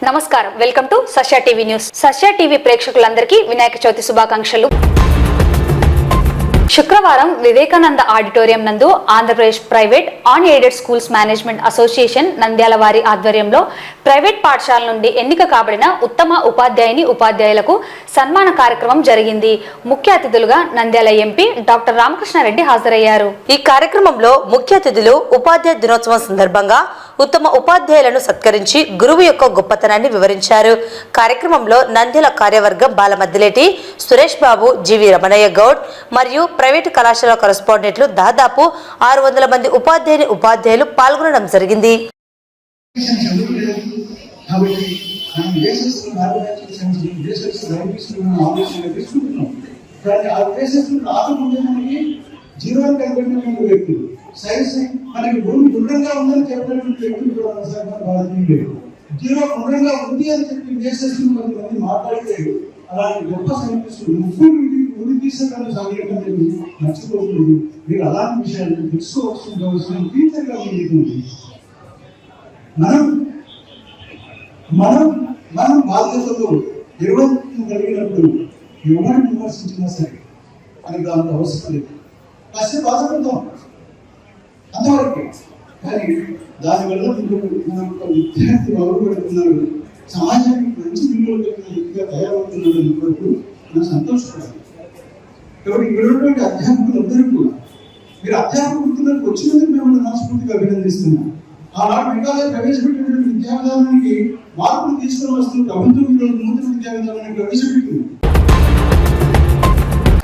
నమస్కారం, welcome to Sasya TV news. Sasya TV ప్రేక్షకులందరికీ వినాయక చవితి శుభాకాంక్షలు. శుక్రవారం వివేకానంద ఆడిటోరియం నందు Andhra Pradesh private unaided schools management association Nandyala వారి ఆధ్వర్యంలో ప్రైవేట్ పాఠశాల నుండి ఎన్నిక కాబడిన ఉత్తమ ఉపాధ్యాయులకు సన్మాన కార్యక్రమం జరిగింది. ముఖ్య అతిథులుగా నంద్యాల ఎంపీ డాక్టర్ రామకృష్ణారెడ్డి హాజరయ్యారు. ఈ కార్యక్రమంలో ముఖ్య అతిథులు ఉపాధ్యాయ దినోత్సవం సందర్భంగా ఉత్తమ ఉపాధ్యాయులను సత్కరించి గురువు యొక్క గొప్పతనాన్ని వివరించారు. కార్యక్రమంలో నంద్యాల కార్యవర్గం బాలమద్దిలేటి సురేష్ బాబు, జీవి రమణయ్య గౌడ్ మరియు ప్రైవేటు కళాశాల కరెస్పాండెంట్లు దాదాపు 600 మంది ఉపాధ్యాయులు పాల్గొనడం జరిగింది. సైన్స్ మనకి భూమి గుండ్రంగా ఉందని చెప్పినటువంటి వ్యక్తులు కూడా జీరో గుండ్రంగా ఉంది అని చెప్పి దేశస్తులు కొంతమంది మాట్లాడితే అలాంటి గొప్ప సైంటిస్టులు ఉరి తీసేదాన్ని సాధ్యం మర్చిపోతుంది. మీరు అలాంటి విషయాన్ని తెలుసుకోవాల్సిన టీచర్గా ఉంటుంది. మనం బాధ్యతలు నిర్వహణ కలిగినప్పుడు ఎవరిని విమర్శించినా సరే అని దానికి అవసరం లేదు. కాసేపు బాధపడతాం అంతవరకు. కానీ దానివల్ల విద్యార్థి బాగుపడుతున్నారు, సమాజానికి మంచి విలువలుగా తయారవుతున్నారు అనుకున్నప్పుడు మనం సంతోషపడాలి. కాబట్టి ఇక్కడ ఉన్నటువంటి అధ్యాపకులందరూ కూడా మీరు అధ్యాపక వృత్తులకు వచ్చినందుకు మిమ్మల్ని మనస్ఫూర్తిగా అభినందిస్తున్నాం. ఆనాడు మెగాలయ ప్రవేశపెట్టినటువంటి విద్యా విధానానికి మార్పులు తీసుకుని వస్తూ ప్రభుత్వం ఈరోజు నూతన విద్యా విధానాన్ని ప్రవేశపెట్టింది.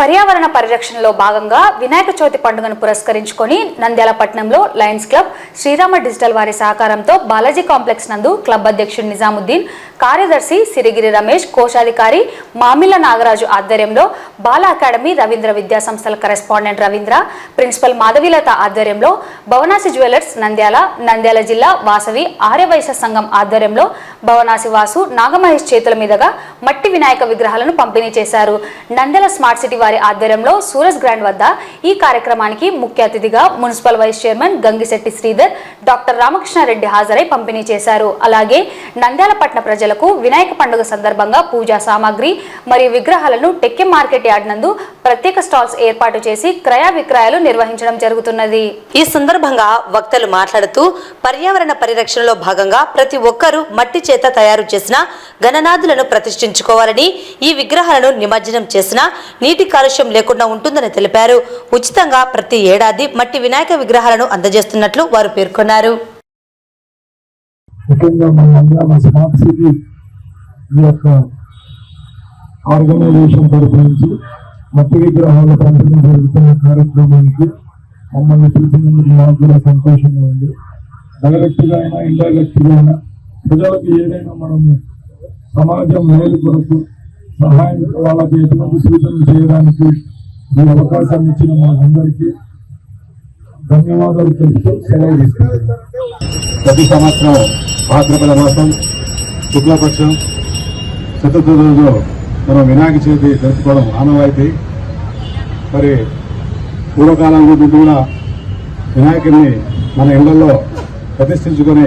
పర్యావరణ పరిరక్షణలో భాగంగా వినాయక చవితి పండుగను పురస్కరించుకొని నంద్యాల పట్టణంలో లయన్స్ క్లబ్, శ్రీరామ డిజిటల్ వారి సహకారంతో బాలాజీ కాంప్లెక్స్ నందు క్లబ్ అధ్యక్షుడు నిజాముద్దీన్, కార్యదర్శి సిరిగిరి రమేష్, కోశాధికారి మామిళ్ళ నాగరాజు ఆధ్వర్యంలో బాల అకాడమీ, రవీంద్ర విద్యా సంస్థల కరెస్పాండెంట్ రవీంద్ర, ప్రిన్సిపల్ మాధవీలత ఆధ్వర్యంలో భవనాసి జ్యువెలర్స్ నంద్యాల జిల్లా వాసవి ఆర్యవైశ్య సంఘం ఆధ్వర్యంలో భవనాసి వాసు, నాగమహేష్ చేతుల మీదుగా మట్టి వినాయక విగ్రహాలను పంపిణీ చేశారు. నంద్యాల స్మార్ట్ సిటీ వారి ఆధ్వర్యంలో సూరజ్ గ్రాండ్ వద్ద ఈ కార్యక్రమానికి ముఖ్య అతిథిగా municipal vice chairman Gangisetti Sridhar, doctor Ramakrishnareddy హాజరై పంపిణీ చేశారు. అలాగే నంద్యాల పట్టణ ప్రజలకు వినాయక పండుగ సందర్భంగా పూజా సామాగ్రి మరియు విగ్రహాలను టెక్కెం మార్కెట్ యార్డ్ నందు ప్రత్యేక స్టాల్స్ ఏర్పాటు చేసి క్రయ విక్రయాలు నిర్వహించడం జరుగుతున్నది. ఈ సందర్భంగా వక్తలు మాట్లాడుతూ పర్యావరణ పరిరక్షణలో భాగంగా ప్రతి ఒక్కరూ మట్టి చేత తయారు చేసిన గణనాథులను ప్రతిష్ఠించుకోవాలని, ఈ విగ్రహాలను నిమజ్జనం చేసిన నీటి కాలుష్యం లేకుండా ఉంటుందని తెలిపారు. ఉచితంగా ప్రతి ఏడాది మట్టి వినాయక విగ్రహాలను అందజేస్తున్నట్లు వారు పేర్కొన్నారు. ముఖ్యంగా మన స్మార్ట్ సిటీ ఆర్గనైజేషన్ తరఫు నుంచి మట్టి విగ్రహాల పంపిణీ జరుగుతున్న కార్యక్రమానికి మమ్మల్ని పిలిచినందుకు మాకు కూడా సంతోషంగా ఉంది. డైరెక్ట్గా అయినా ఇండైరెక్ట్గా అయినా ప్రజలకు ఏదైనా మనము సమాజం మేలు కొరకు సహాయం వాళ్ళకి ఎటువంటి సూచనలు చేయడానికి ఈ అవకాశాన్ని ఇచ్చిన మాకందరికీ ధన్యవాదాలు తెలుస్తూ సెలవు తీసుకుంటున్నాం. ప్రతి సంవత్సరం భాద్రపద మాసం శుక్లపక్షం చతుర్థ రోజు మనం వినాయక చవితి జరుపుకోవడం ఆనవాయితీ. మరి పూర్వకాలం నుండి కూడా వినాయకుడిని మన ఇళ్లలో ప్రతిష్ఠించుకొని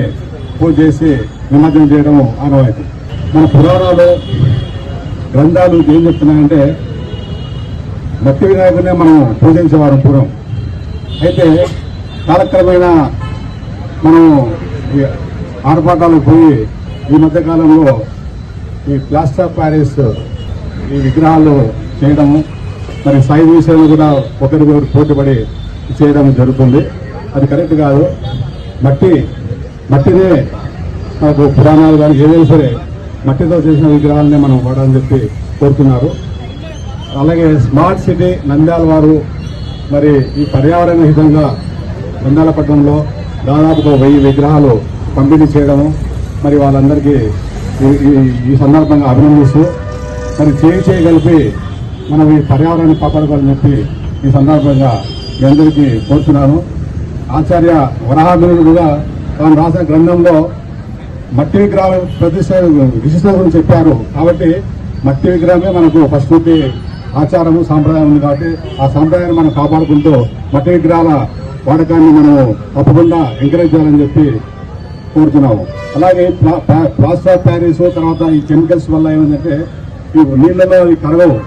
పూజ చేసి నిమజ్జనం చేయడం ఆనవాయితీ. మన పురాణాలు గ్రంథాలు ఏం చెప్తున్నాయంటే మట్టి వినాయకుడినే మనం పూజించేవారం పూర్వం. అయితే కాలక్రమేణా మనం ఈ ఆర్భాటాలకు పోయి ఈ మధ్యకాలంలో ఈ ప్లాస్టర్ ఆఫ్ ప్యారిస్ ఈ విగ్రహాలు చేయడము, మరి సైజ్ విషయంలో కూడా ఒకరికొకరు పోటీపడి చేయడం జరుగుతుంది. అది కరెక్ట్ కాదు. మట్టినే మనకు పురాణాలు కానీ ఏదైనా సరే మట్టితో చేసిన విగ్రహాలనే మనం వాడాలని చెప్పి కోరుతున్నారు. అలాగే స్మార్ట్ సిటీ నంద్యాల వారు మరి ఈ పర్యావరణ హితంగా నంద్యాల పట్టణంలో దాదాపుగా 1000 విగ్రహాలు పంపిణీ చేయడము, మరి వాళ్ళందరికీ ఈ సందర్భంగా అభినందిస్తూ మరి చేయగలిపి మనం ఈ పర్యావరణాన్ని కాపాడుకోవాలని చెప్పి ఈ సందర్భంగా మీ అందరికీ కోరుతున్నాను. ఆచార్య వరాహమిహిరుడు కూడా తాను రాసిన గ్రంథంలో మట్టి విగ్రహం ప్రతిష్ట విశిష్టత గురించి చెప్పారు. కాబట్టి మట్టి విగ్రహమే మనకు ఫస్ట్ ఆచారము సాంప్రదాయం ఉంది. కాబట్టి ఆ సాంప్రదాయాన్ని మనం కాపాడుకుంటూ మట్టి విగ్రహాల వాడకాన్ని మనం తప్పకుండా ఎంకరేజ్ చేయాలని చెప్పి కోరుతున్నాము. అలాగే ప్లాస్టర్ ఆఫ్ ప్యారిస్ తర్వాత ఈ కెమికల్స్ వల్ల ఏమైందంటే ఈ నీళ్ళలో అవి కరగవు.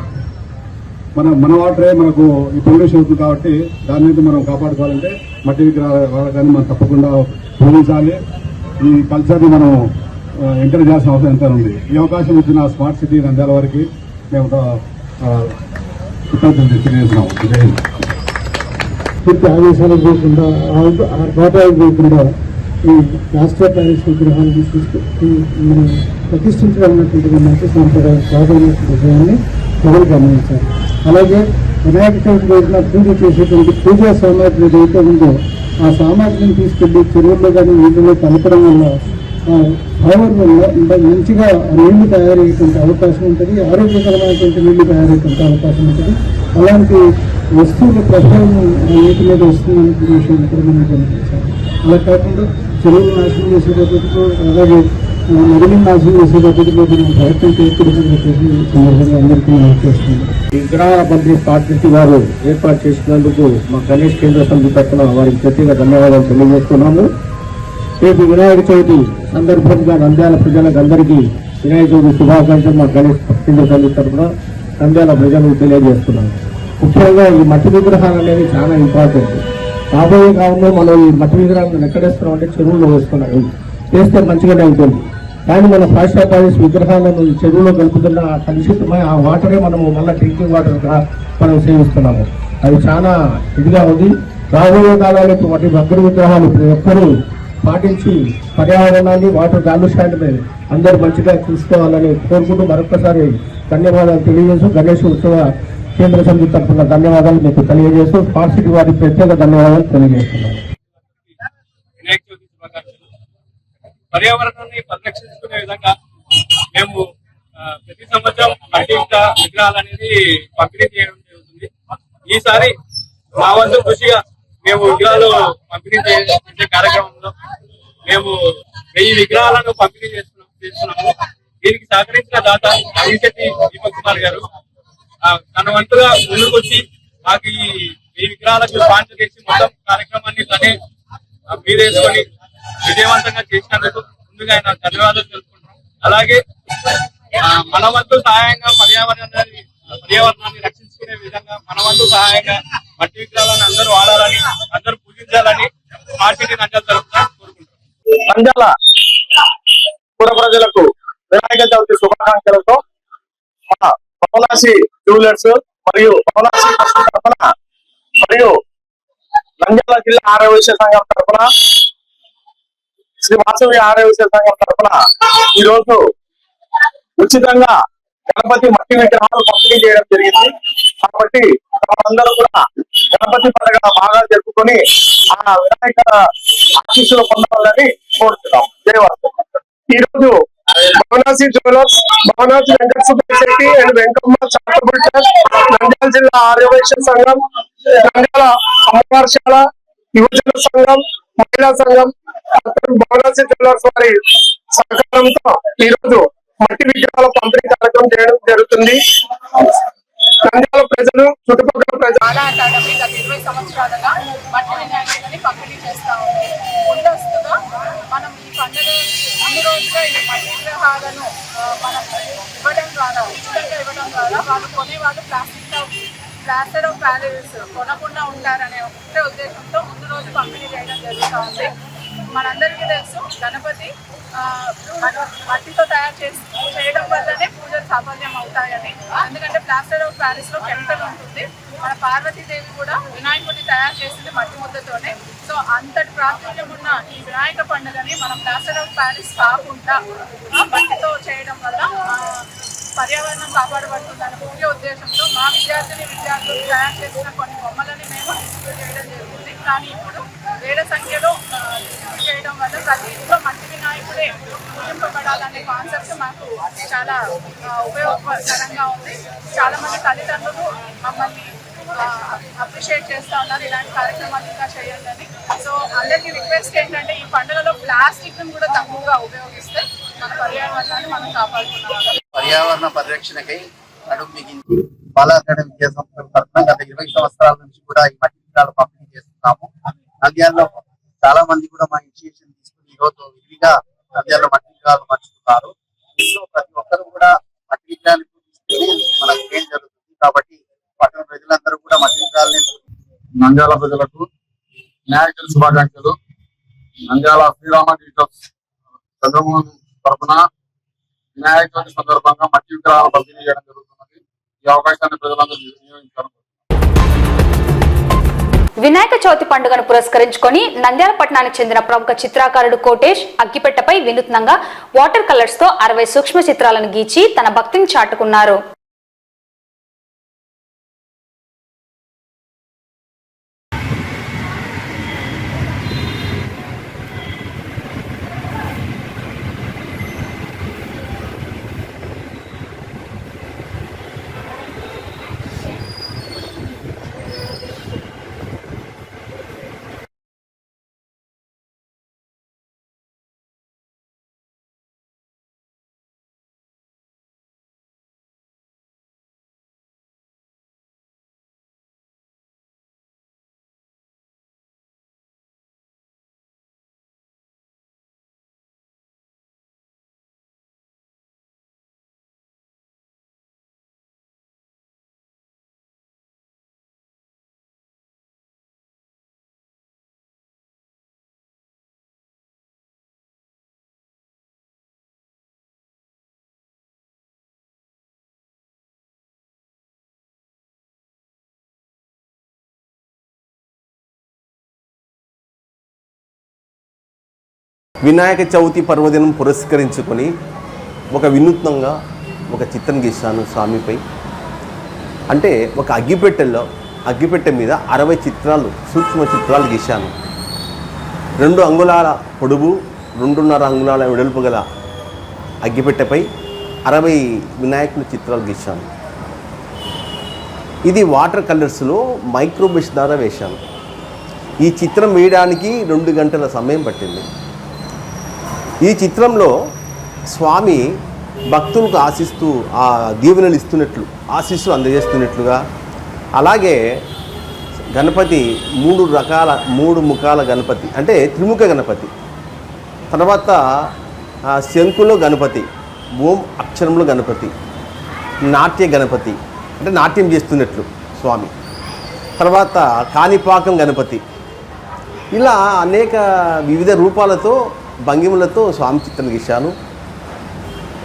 మన వాటరే మనకు ఈ పొల్యూషన్ అవుతుంది కాబట్టి దాని నుంచి మనం కాపాడుకోవాలంటే మట్టి విగ్రహాలు మనం తప్పకుండా పూజించాలి. ఈ కల్చర్ని మనం ఎంకరేజ్ చేయాల్సిన అవసరం ఎంత ఉంది. ఈ అవకాశం ఇచ్చిన స్మార్ట్ సిటీ నంద్యాల వారికి మేము కృతజ్ఞతలు తెలియజేస్తున్నాము. పూర్తి ఆదేశాలు లేకుండా ఆర్భాటాలు లేకుండా ఈ రాష్ట్ర ప్యారిస్ విగ్రహాన్ని తీసుకొచ్చి మనం ప్రతిష్ఠించడం అన్నటువంటి మంచి సాంప్రదాయ ప్రాధాన్యత విషయాన్ని ప్రజలు గమనించారు. అలాగే వినాయక చవితి రోజున పూజ చేసేటువంటి పూజా సామాగ్రి ఏదైతే ఉందో ఆ సామాగ్రిని తీసుకెళ్లి చెరువుల్లో కానీ నీళ్ళలో కలపడం వల్ల పవర్ వల్ల మంచిగా నీళ్లు తయారయ్యేటువంటి అవకాశం ఉంటుంది, ఆరోగ్యకరమైనటువంటి నీళ్లు తయారయ్యేటువంటి అవకాశం ఉంటుంది. అలాంటి వస్తువుల ప్రభావం నీటి మీద వస్తుందనే విషయాన్ని కూడా మనం గమనించాలి. అలా కాకుండా చెరువులు నాశనం చేసే పద్ధతిలో అలాగే నదిని నాశనం చేసే పద్ధతిలో మనం ప్రయత్నం చేయకూడదని చెప్పేసి సందర్భంగా అందరికీ మనం చేస్తున్నాం. విగ్రహాల పంపిణీ స్మార్ట్ సిటీ వారు ఏర్పాటు చేసినందుకు మా గణేష్ కేంద్ర సమితి తరఫున వారికి ప్రత్యేక ధన్యవాదాలు తెలియజేస్తున్నాము. రేపు వినాయక చవితి సందర్భంగా నంద్యాల ప్రజలకు అందరికీ వినాయక చవితి శుభాకాంక్షలు మా గణేష్ కేంద్ర సమితి తరఫున నంద్యాల ప్రజలకు తెలియజేస్తున్నాము. ముఖ్యంగా ఈ మట్టి విగ్రహాలు అనేది చాలా ఇంపార్టెంట్. రాబోయే కాలంలో మనం ఈ మట్టి విగ్రహాలను ఎక్కడేస్తున్నాం అంటే చెరువులో వేస్తే మంచిగానే ఉంటుంది. కానీ మన ప్లాస్టర్ ఆఫ్ ప్యారిస్ విగ్రహాలను చెరువులో కలుపుతున్న కలుషితమైన ఆ వాటరే మనము మళ్ళీ డ్రింకింగ్ వాటర్గా మనం సేవిస్తున్నాము. అది చాలా ఇదిగా ఉంది. రాబోయే కాలంలో వాటి భక్తుల విగ్రహాలు ప్రతి ఒక్కరూ పాటించి పర్యావరణాన్ని వాటర్ కాలుష్యాన్ని అందరూ మంచిగా చూసుకోవాలని కోరుకుంటూ మరొకసారి ధన్యవాదాలు తెలియజేస్తూ గణేష్ ఉత్సవ కేంద్ర సమితి తరఫున ధన్యవాదాలు మీకు తెలియజేస్తూ స్మార్ట్ సిటీ వారికి ప్రత్యేక ధన్యవాదాలు తెలియజేస్తున్నాను. పర్యావరణాన్ని పరిరక్షించుకునే విధంగా మేము ప్రతి సంవత్సరం మట్టి విగ్రహాలు అనేది పంపిణీ చేయడం జరుగుతుంది. ఈసారి మా వంతు కృషిగా మేము విగ్రహాలు పంపిణీ చేసే కార్యక్రమంలో మేము 1000 విగ్రహాలను పంపిణీ చేస్తున్నాము. దీనికి సహకరించిన దాత అవిశెట్టి దీపక్ కుమార్ గారు తన వంతుగా ముందుకొచ్చి మాకు ఈ 1000 విగ్రహాలకు స్పాన్సర్ చేసి మొత్తం కార్యక్రమాన్ని తనే మీదేసుకొని విజయవంతంగా చేసినందుకు ముందుగా ఆయన ధన్యవాదాలు తెలుపుకుంటున్నాం. అలాగే మన వంతు సహాయంగా పర్యావరణాన్ని రక్షించుకునే విధంగా మన వంతు సహాయంగా మట్టి విగ్రహాలను అందరూ వాడాలని అందరూ పూజించాలని స్మార్ట్ సిటీ నంద్యాల తరఫున కోరుకుంటున్నాం. నంద్యాల పుర ప్రజలకు వినాయక చవితి శుభాకాంక్షలతో మన పవనాసి జ్యువెలర్స్ మరియు పవనాసి తరఫున మరియు నంద్యాల జిల్లా ఆరోగ్య సంఘం తరఫున శ్రీ వాసవి ఆరోగ్య సంఘం తరఫున ఈ రోజు ఉచితంగా గణపతి మట్టి విగ్రహాలు పంపిణీ చేయడం జరిగింది. కాబట్టి అందరూ కూడా గణపతి పండుగ బాగా జరుపుకొని ఆ వినాయక ఆశీస్సులు పొందాలని కోరుతున్నాం. జయవర్ధన్. ఈ రోజు Bhavanasi jewellers, Bhavanasi Venkata Subbasetty and Venkamma charitable trust, Nandyala జిల్లా ఆర్యవైశ్య సంఘం, నంద్యాల అమ్మవారశాల, యువజన సంఘం, మహిళా సంఘం, భవనాసి జ్యువెలర్స్ వారి సహకారంతో ఈ రోజు మట్టి విగ్రహాల పంపిణీ కార్యక్రమం చేయడం జరుగుతుంది. నంద్యాల ప్రజలు, చుట్టుపక్కల ప్రజలు చాలా అకాడమీ గత 20 సంవత్సరాలుగా మట్టి వినాయకుడిని పంపిణీ చేస్తా ఉంది. ముందస్తుగా మనం ఈ పండుగ అన్ని రోజులుగా ఈ మట్టి విగ్రహాలను మనం ఇవ్వడం ద్వారా, ఉచితంగా ఇవ్వడం ద్వారా వాళ్ళు కొనేవాళ్ళు ప్లాస్టర్ ఆఫ్ ప్యారిస్ కొనకుండా ఉంటారనే ఒకటే ఉద్దేశంతో ముందు రోజు పంపిణీ చేయడం జరుగుతూ ఉంది. మనందరికీ తెలుసు గణపతి మట్టితో తయారు చేయడం వల్లనే పూజలు సాఫల్యం అవుతాయని. ఎందుకంటే ప్లాస్టర్ ఆఫ్ ప్యారిస్ లో కెమికల్ ఉంటుంది. మన పార్వతీదేవి కూడా వినాయకుడిని తయారు చేసింది మట్టి ముద్దతోనే. సో అంతటి ప్రాచుర్యం ఉన్న ఈ వినాయక పండుగని మనం ప్లాస్టర్ ఆఫ్ ప్యారిస్ కాకుండా మట్టితో చేయడం వల్ల పర్యావరణం కాపాడబడుతుందనే ముఖ్య ఉద్దేశంతో మా విద్యార్థులు తయారు చేసిన కొన్ని బొమ్మలని మేము చేయడం జరుగుతుంది. కానీ ఇప్పుడు వేరే సంఖ్యలో చేయడం వల్ల ప్రతి ఇంట్లో మట్టి వినాయకుడే పూజింపబడాలనే కాన్సెప్ట్ మాకు చాలా ఉపయోగకరంగా ఉంది. చాలా మంది తల్లిదండ్రులు మమ్మల్ని అప్రిషియేట్ చేస్తూ ఉన్నారు ఇలాంటి కార్యక్రమాలు ఇంకా చేయాలని. సో అందరికీ రిక్వెస్ట్ ఏంటంటే ఈ పండుగలో ప్లాస్టిక్ ను కూడా తక్కువగా ఉపయోగిస్తే మన పర్యావరణాన్ని మనం కాపాడుకున్నాం. పర్యావరణ పరిరక్షణకై నడుము బిగించి బాలాకాడ విద్యా సంస్థల తరఫున గత 20 సంవత్సరాల నుంచి కూడా ఈ మట్టి విగ్రహాలు పంపిణీ చేస్తున్నాము. నంద్యాలలో చాలా మంది కూడా మా ఇనిషియేషన్ తీసుకుని ఈరోజు భారీగా నంద్యాల మట్టి విగ్రహాలు పంచుతున్నారు. ఇంట్లో ప్రతి ఒక్కరు కూడా మట్టి విగ్రహాన్ని పూజిస్తేనే మనకు ఏం జరుగుతుంది కాబట్టి పట్టణ ప్రజలందరూ కూడా మట్టి విగ్రహాలని నంద్యాల ప్రజలకు వినాయకుడి శుభాకాంక్షలు. నంద్యాల శ్రీరామ డిజిటల్స్ చంద్రమోహన్ తరఫున వినాయక చవితి సందర్భంగా మట్టి విగ్రహాలు పంపిణీ చేయడం జరుగుతున్నది. ఈ అవకాశాన్ని ప్రజలందరూ వినియోగించారు. వినాయక చవితి పండుగను పురస్కరించుకొని నంద్యాల పట్టణానికి చెందిన ప్రముఖ చిత్రకారుడు కోటేష్ అగ్గిపెట్టపై వినూత్నంగా వాటర్ కలర్స్ తో 60 సూక్ష్మ చిత్రాలను గీచి తన భక్తిని చాటుకున్నారు. వినాయక చవితి పర్వదినం పురస్కరించుకొని ఒక వినూత్నంగా ఒక చిత్రం గీశాను స్వామిపై. అంటే ఒక అగ్గిపెట్టె మీద 60 చిత్రాలు సూక్ష్మ చిత్రాలు గీశాను. 2 అంగుళాల పొడుగు 2.5 అంగుళాల వెడల్పు గల అగ్గిపెట్టెపై 60 వినాయకుని చిత్రాలు గీశాను. ఇది వాటర్ కలర్స్లో మైక్రోబ్రష్ ద్వారా వేశాను. ఈ చిత్రం వేయడానికి 2 గంటల సమయం పట్టింది. ఈ చిత్రంలో స్వామి భక్తులకు ఆ దీవెనలు ఇస్తున్నట్లు ఆశీస్సులు అందజేస్తున్నట్లుగా, అలాగే గణపతి 3 ముఖాల గణపతి అంటే త్రిముఖ గణపతి, తర్వాత శంకులో గణపతి, ఓం అక్షరంలో గణపతి, నాట్య గణపతి అంటే నాట్యం చేస్తున్నట్లు స్వామి, తర్వాత కాణిపాకం గణపతి, ఇలా అనేక వివిధ రూపాలతో భంగిములతో స్వామి చిత్రం గీశాను.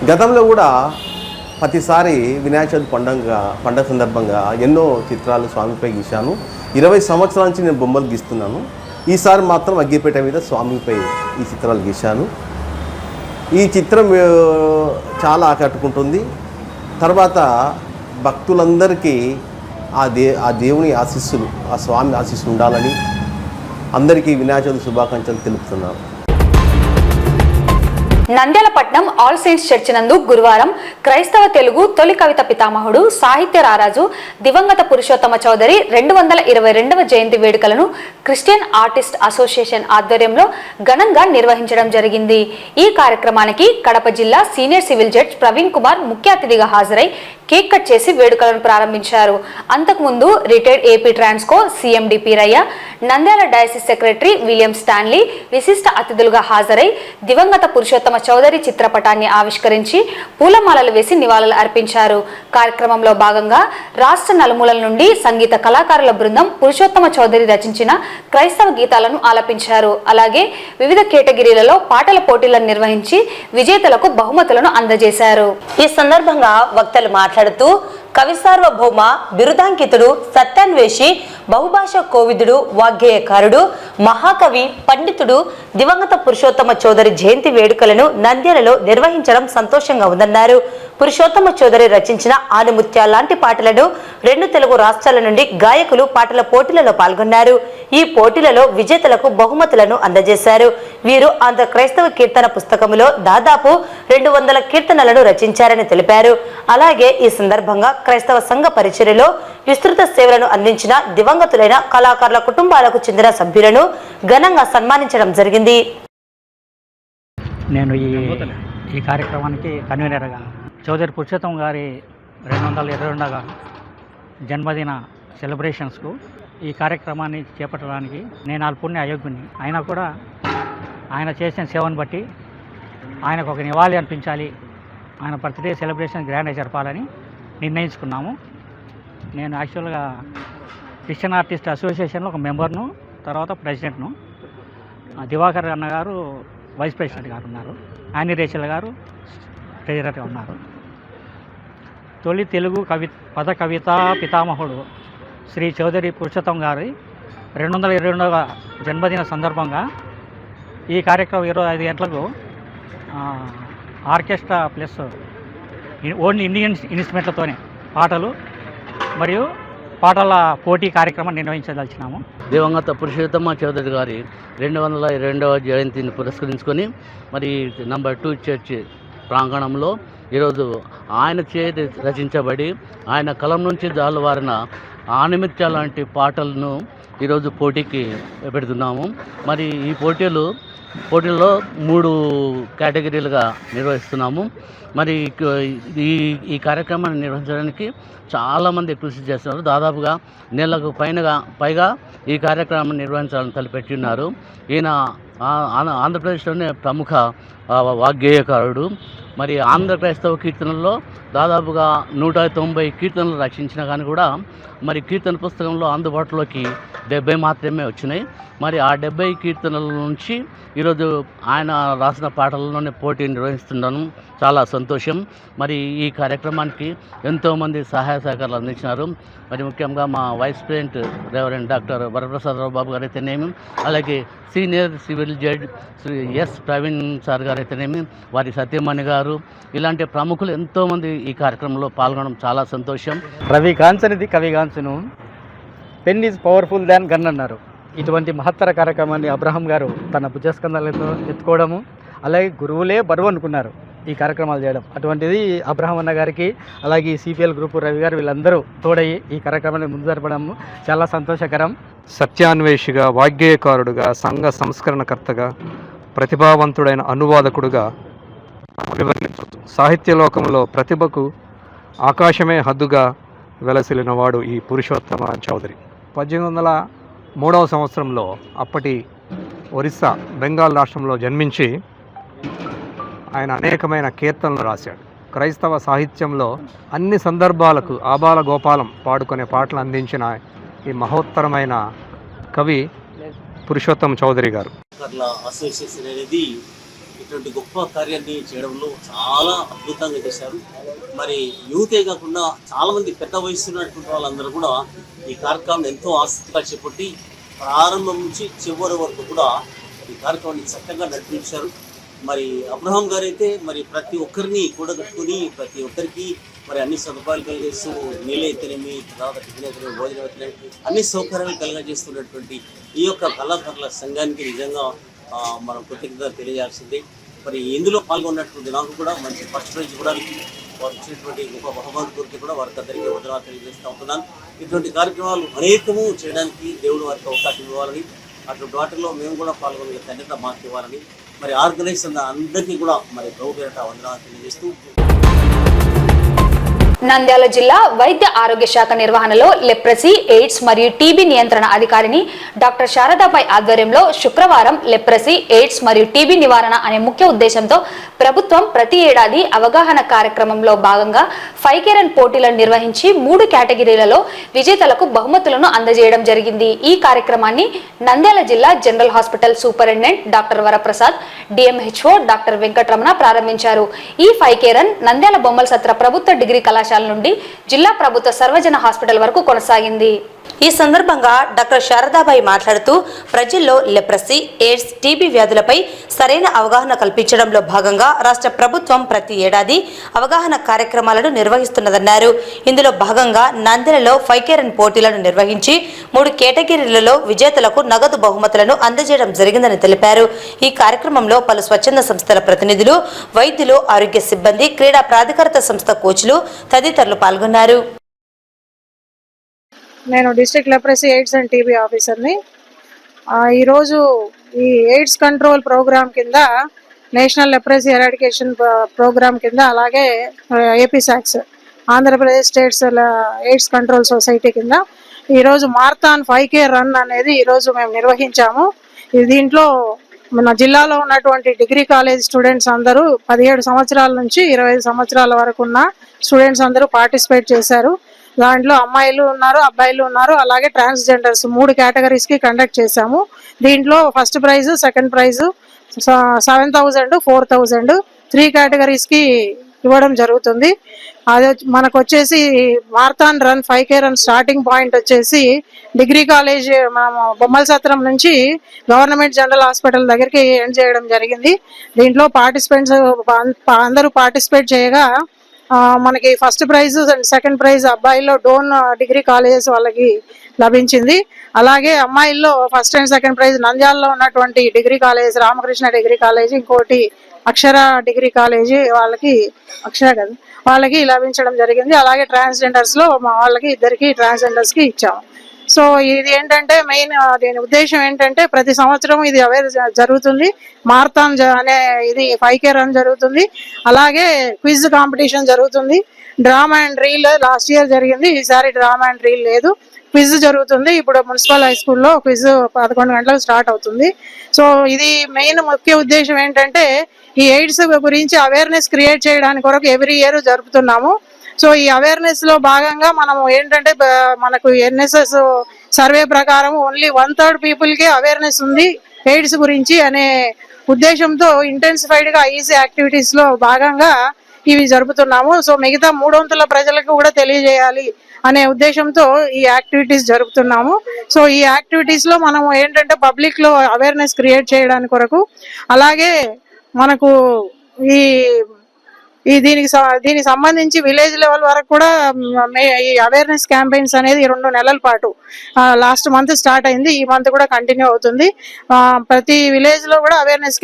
గతంలో కూడా ప్రతిసారి వినాయక చవితి పండగ సందర్భంగా ఎన్నో చిత్రాలు స్వామిపై గీశాను. 20 సంవత్సరాల నుంచి నేను బొమ్మలు గీస్తున్నాను. ఈసారి మాత్రం అగ్గిపేట మీద స్వామిపై ఈ చిత్రాలు గీశాను. ఈ చిత్రం చాలా ఆకట్టుకుంటుంది. తర్వాత భక్తులందరికీ ఆ దేవుని ఆశీస్సులు, ఆ స్వామి ఆశీస్సులు ఉండాలని అందరికీ వినాయక చవితి శుభాకాంక్షలు తెలుపుతున్నాను. నంద్యాల పట్నం ఆల్ సెయింట్స్ చర్చి నందు గురువారం క్రైస్తవ తెలుగు తొలి కవిత పితామహుడు సాహిత్య రారాజు దివంగత పురుషోత్తమ చౌదరి 222వ జయంతి వేడుకలను క్రిస్టియన్ ఆర్టిస్ట్ అసోసియేషన్ ఆధ్వర్యంలో ఘనంగా నిర్వహించడం జరిగింది. ఈ కార్యక్రమానికి కడప జిల్లా senior civil judge Praveen Kumar ముఖ్య అతిథిగా హాజరై కేక్ కట్ చేసి వేడుకలను ప్రారంభించారు. అంతకుముందు retired AP Transco CMD Peeraiah, Nandyal diocese secretary William Stanley విశిష్ట అతిథులుగా హాజరై దివంగత పురుషోత్తమ చౌదరి చిత్రపటాన్ని ఆవిష్కరించి పూలమాలలు వేసి నివాళులు అర్పించారు. కార్యక్రమంలో భాగంగా రాష్ట్ర నలుమూలల నుండి సంగీత కళాకారుల బృందం పురుషోత్తమ చౌదరి రచించిన క్రైస్తవ గీతాలను ఆలపించారు. అలాగే వివిధ కేటగిరీలలో పాటల పోటీలను నిర్వహించి విజేతలకు బహుమతులను అందజేశారు. ఈ సందర్భంగా వక్తలు మాట్లాడుతూ కవి సార్వభౌమ బిరుదాంకితుడు సత్యాన్వేషి బహుభాష కోవిదుడు వాగ్గేయకారుడు మహాకవి పండితుడు దివంగత పురుషోత్తమ చౌదరి జయంతి వేడుకలను నంద్యాలలో నిర్వహించడం సంతోషంగా ఉందన్నారు. పురుషోత్తమ చౌదరి రచించిన ఆనుముత్యాల లాంటి పాటలను 2 తెలుగు రాష్ట్రాల నుండి గాయకులు పాటల పోటీలలో పాల్గొన్నారు. ఈ పోటీలలో విజేతలకు బహుమతులను అందజేశారు. వీరు ఆంధ్ర క్రైస్తవ కీర్తన పుస్తకములో దాదాపు 200 కీర్తనలను రచించారని తెలిపారు. అలాగే ఈ సందర్భంగా క్రైస్తవ సంఘ పరిచర్యలో విస్తృత సేవలను అందించిన దివంగతులైన కళాకారుల కుటుంబాలకు చెందిన సభ్యులను ఘనంగా సన్మానించడం జరిగింది. నేను ఈ కార్యక్రమానికి కన్వీనర్గా చౌదరి పురుషోత్తమ గారి 222వ జన్మదిన సెలబ్రేషన్స్కు ఈ కార్యక్రమాన్ని చేపట్టడానికి నేను అల్పుణ్య అయోగ్యుని అయినా కూడా ఆయన చేసిన సేవను బట్టి ఆయనకు ఒక నివాళి అర్పించాలి, ఆయన బర్త్డే సెలబ్రేషన్ గ్రాండ్గా జరపాలని నిర్ణయించుకున్నాము. నేను యాక్చువల్గా క్రిస్టియన్ ఆర్టిస్ట్ అసోసియేషన్లో ఒక మెంబర్ను, తర్వాత ప్రెసిడెంట్ను. దివాకర్ అన్న గారు వైస్ ప్రెసిడెంట్ గారు ఉన్నారు, యానీ రేచల్ గారు ట్రెజరర్గా ఉన్నారు. తొలి తెలుగు పద కవితా పితామహుడు శ్రీ చౌదరి పురుషోత్తం గారి 222వ జన్మదిన సందర్భంగా ఈ కార్యక్రమం 25 గంటలకు ఆర్కెస్ట్రా ప్లస్ ఓన్లీ ఇండియన్ ఇన్స్ట్రుమెంట్లతోనే పాటలు మరియు పాటల పోటీ కార్యక్రమం నిర్వహించదలిచినాము. దివంగత పురుషోత్తమ చౌదరి గారి 222వ జయంతిని పురస్కరించుకొని మరి నంబర్ 2 చర్చ్ ప్రాంగణంలో ఈరోజు ఆయన చేతి రచించబడి ఆయన కలం నుంచి జాలువారిన ఆణిమిత్య లాంటి పాటలను ఈరోజు పోటీకి పెడుతున్నాము. మరి ఈ పోటీల్లో 3 కేటగిరీలుగా నిర్వహిస్తున్నాము. మరి ఈ కార్యక్రమాన్ని నిర్వహించడానికి చాలామంది కృషి చేస్తున్నారు. దాదాపుగా నెలకు పైగా ఈ కార్యక్రమాన్ని నిర్వహించాలని తలపెట్టి ఉన్నారు. ఈయన ఆంధ్రప్రదేశ్లోనే ప్రముఖ వాగ్గేయకారుడు. మరి ఆంధ్ర క్రైస్తవ కీర్తనల్లో దాదాపుగా 190 కీర్తనలు రచించిన కానీ కూడా మరి కీర్తన పుస్తకంలో అందుబాటులోకి 70 మాత్రమే వచ్చినాయి. మరి ఆ 70 కీర్తనల నుంచి ఈరోజు ఆయన రాసిన పాటలలోనే పోటీ నిర్వహిస్తున్నాను. చాలా సంతోషం. మరి ఈ కార్యక్రమానికి ఎంతోమంది సహాయ సహకారాలు అందించినారు. మరి ముఖ్యంగా మా vice president reverend doctor Varaprasada Rao Babu garu అయితేనేమి, అలాగే senior civil judge Shri S Praveen sir garu అయితేనేమి, వారి సత్యమణి గారు, ఇలాంటి ప్రముఖులు ఎంతోమంది ఈ కార్యక్రమంలో పాల్గొనడం చాలా సంతోషం. రవి కాంచనిది కవి కాంచను, pen is powerful than gun అన్నారు. ఇటువంటి మహత్తర కార్యక్రమాన్ని అబ్రహం గారు తన భుజస్కంధాలతో ఎత్తుకోవడము, అలాగే గురువులే బరువు అనుకున్నారు ఈ కార్యక్రమాలు చేయడం. అటువంటిది అబ్రహం అన్న గారికి, అలాగే సిపిఎల్ గ్రూపు రవి గారు వీళ్ళందరూ తోడయి ఈ కార్యక్రమాన్ని ముందు జరపడము చాలా సంతోషకరం. సత్యాన్వేషిగా, వాగ్గేయకారుడుగా, సంఘ సంస్కరణకర్తగా, ప్రతిభావంతుడైన అనువాదకుడుగా వివరించవచ్చు. సాహిత్యలోకంలో ప్రతిభకు ఆకాశమే హద్దుగా వెలసిలినవాడు ఈ పురుషోత్తమ చౌదరి. 1803వ సంవత్సరంలో అప్పటి ఒరిస్సా బెంగాల్ రాష్ట్రంలో జన్మించి ఆయన అనేకమైన కీర్తనలు రాశాడు. క్రైస్తవ సాహిత్యంలో అన్ని సందర్భాలకు ఆబాల గోపాలం పాడుకునే పాటలు అందించిన ఈ మహోత్తరమైన కవి పురుషోత్తమ చౌదరి గారు. అసోసియేషన్ అనేది ఇటువంటి గొప్ప కార్యాన్ని చేయడంలో చాలా అద్భుతంగా చేశారు. మరి యూతే కాకుండా చాలామంది పెద్ద వయసు ఉన్నటువంటి వాళ్ళందరూ కూడా ఈ కార్యక్రమాన్ని ఎంతో ఆసక్తిగా చేపట్టి ప్రారంభం నుంచి చివరి వరకు కూడా ఈ కార్యక్రమాన్ని చక్కగా నడిపించారు. మరి అబ్రహాం గారు అయితే మరి ప్రతి ఒక్కరిని కూడగట్టుకుని ప్రతి ఒక్కరికి మరి అన్ని సదుపాయాలు కలిగజేస్తూ నీళ్ళు అయితేనేమి, తర్వాత టిఫిన్ అయితేనేమి, భోజనం అయితేనేమి అన్ని సౌకర్యాలు కలిగజేస్తున్నటువంటి ఈ యొక్క కళాకారుల సంఘానికి నిజంగా మనం కృతజ్ఞత తెలియజేయాల్సిందే. మరి ఇందులో పాల్గొన్నటువంటి నాకు కూడా మంచి ఫస్ట్ ప్రైజ్ ఇవ్వడానికి వారు ఇచ్చినటువంటి గొప్ప బహుమతి గురించి కూడా వారికి అందరికీ వందనాలు తెలియజేస్తూ ఉంటున్నాను. ఇటువంటి కార్యక్రమాలు అనేకము చేయడానికి దేవుడు వారికి అవకాశం ఇవ్వాలని, అటువంటి వాటిలో మేము కూడా పాల్గొనే తండ్రి మాకు ఇవ్వాలని మరి ఆర్గనైజ్ అందరికీ కూడా మరి ప్రభు పేరిట వందనాలు తెలియజేస్తూ, నంద్యాల జిల్లా వైద్య ఆరోగ్య శాఖ నిర్వహణలో లెప్రసీ, ఎయిడ్స్ మరియు టీబీ నియంత్రణ అధికారిని డాక్టర్ శారదాబాయి ఆధ్వర్యంలో శుక్రవారం లెప్రసీ, ఎయిడ్స్ మరియు టీబీ నివారణ అనే ముఖ్య ఉద్దేశంతో ప్రభుత్వం ప్రతి ఏడాది అవగాహన కార్యక్రమంలో భాగంగా ఫైకేరన్ పోటీలను నిర్వహించి 3 కేటగిరీలలో విజేతలకు బహుమతులను అందజేయడం జరిగింది. ఈ కార్యక్రమాన్ని నంద్యాల జిల్లా general hospital superintendent doctor Varaprasad, DMHO doctor Venkataramana ప్రారంభించారు. ఈ ఫైకేరన్ నంద్యాల బొమ్మల సత్ర ప్రభుత్వ డిగ్రీ కళాశాల నుండి జిల్లా ప్రభుత్వ సర్వజన హాస్పిటల్ వరకు కొనసాగింది. ఈ సందర్భంగా డాక్టర్ శారదాబాయి మాట్లాడుతూ ప్రజల్లో లెప్రసీ, ఎయిడ్స్, టీబీ వ్యాధులపై సరైన అవగాహన కల్పించడంలో భాగంగా రాష్ట్ర ప్రభుత్వం ప్రతి ఏడాది అవగాహన కార్యక్రమాలను నిర్వహిస్తున్నదన్నారు. ఇందులో భాగంగా నంద్యాలలో ఫైకేరన్ పోటీలను నిర్వహించి 3 కేటగిరీలలో విజేతలకు నగదు బహుమతులను అందజేయడం జరిగిందని తెలిపారు. ఈ కార్యక్రమంలో పలు స్వచ్ఛంద సంస్థల ప్రతినిధులు, వైద్యులు, ఆరోగ్య సిబ్బంది, క్రీడా ప్రాధికారత సంస్థ కోచ్లు తదితరులు పాల్గొన్నారు. నేను district leprosy, AIDS and TB ఆఫీసర్ని. ఈరోజు ఈ ఎయిడ్స్ కంట్రోల్ ప్రోగ్రామ్ కింద, నేషనల్ లెప్రసీ ఎరాడికేషన్ ప్రోగ్రామ్ కింద, అలాగే AP socks Andhra Pradesh states AIDS control society కింద ఈరోజు మారథాన్ 5K రన్ అనేది ఈరోజు మేము నిర్వహించాము. దీంట్లో మన జిల్లాలో ఉన్నటువంటి డిగ్రీ కాలేజ్ స్టూడెంట్స్ అందరూ 17 సంవత్సరాల నుంచి 25 సంవత్సరాల వరకు ఉన్న స్టూడెంట్స్ అందరూ పార్టిసిపేట్ చేశారు. దాంట్లో అమ్మాయిలు ఉన్నారు, అబ్బాయిలు ఉన్నారు, అలాగే ట్రాన్స్జెండర్స్ 3 కేటగిరీస్కి కండక్ట్ చేశాము. దీంట్లో ఫస్ట్ ప్రైజ్, సెకండ్ ప్రైజ్ 7,000, 4,000 3 కేటగిరీస్కి ఇవ్వడం జరుగుతుంది. అదే మనకు వచ్చేసి marathon run 5K run starting point వచ్చేసి డిగ్రీ కాలేజ్ మనం బొమ్మల సత్రం నుంచి గవర్నమెంట్ జనరల్ హాస్పిటల్ దగ్గరికి ఎండ్ చేయడం జరిగింది. దీంట్లో పార్టిసిపెంట్స్ అందరూ పార్టిసిపేట్ చేయగా మనకి first prize and second prize అబ్బాయిల్లో డోన్ డిగ్రీ కాలేజెస్ వాళ్ళకి లభించింది. అలాగే అమ్మాయిల్లో ఫస్ట్ అండ్ సెకండ్ ప్రైజ్ నంద్యాలలో ఉన్నటువంటి degree college Ramakrishna degree college, ఇంకోటి అక్షర డిగ్రీ కాలేజీ వాళ్ళకి లభించడం జరిగింది. అలాగే ట్రాన్స్జెండర్స్లో వాళ్ళకి ఇద్దరికి ట్రాన్స్జెండర్స్కి ఇచ్చాము. సో ఇది ఏంటంటే మెయిన్ దీని ఉద్దేశం ఏంటంటే ప్రతి సంవత్సరం ఇది అవేర్ జరుగుతుంది. మారథాన్ అనే ఇది 5K రన్ జరుగుతుంది. అలాగే క్విజ్ కాంపిటీషన్ జరుగుతుంది. Drama and reel last year జరిగింది, ఈసారి డ్రామా అండ్ రీల్ లేదు, క్విజ్ జరుగుతుంది. ఇప్పుడు మున్సిపల్ హై స్కూల్లో క్విజ్ 11 గంటలకు స్టార్ట్ అవుతుంది. సో ఇది మెయిన్ ముఖ్య ఉద్దేశం ఏంటంటే ఈ ఎయిడ్స్ గురించి అవేర్నెస్ క్రియేట్ చేయడానికి కొరకు ఎవ్రీ ఇయర్ జరుపుతున్నాము. సో ఈ అవేర్నెస్ లో భాగంగా మనం ఏంటంటే మనకు ఎన్ఎస్ఎస్ సర్వే ప్రకారం ఓన్లీ 1/3 పీపుల్కే అవేర్నెస్ ఉంది ఎయిడ్స్ గురించి అనే ఉద్దేశంతో ఇంటెన్సిఫైడ్ గా ఈసీ యాక్టివిటీస్ లో భాగంగా ఇవి జరుపుతున్నాము. సో మిగతా 3/4 ప్రజలకు కూడా తెలియజేయాలి అనే ఉద్దేశంతో ఈ యాక్టివిటీస్ జరుపుతున్నాము. సో ఈ యాక్టివిటీస్ లో మనం ఏంటంటే పబ్లిక్ లో అవేర్నెస్ క్రియేట్ చేయడానికి కొరకు, అలాగే మనకు దీనికి సంబంధించి విలేజ్ లెవెల్ వరకు కూడా ఈ అవేర్నెస్ క్యాంపెయిన్స్ అనేది 2 నెలల పాటు లాస్ట్ మంత్ స్టార్ట్ అయింది, ఈ మంత్ కూడా కంటిన్యూ అవుతుంది. ప్రతి విలేజ్ లో కూడా అవేర్నెస్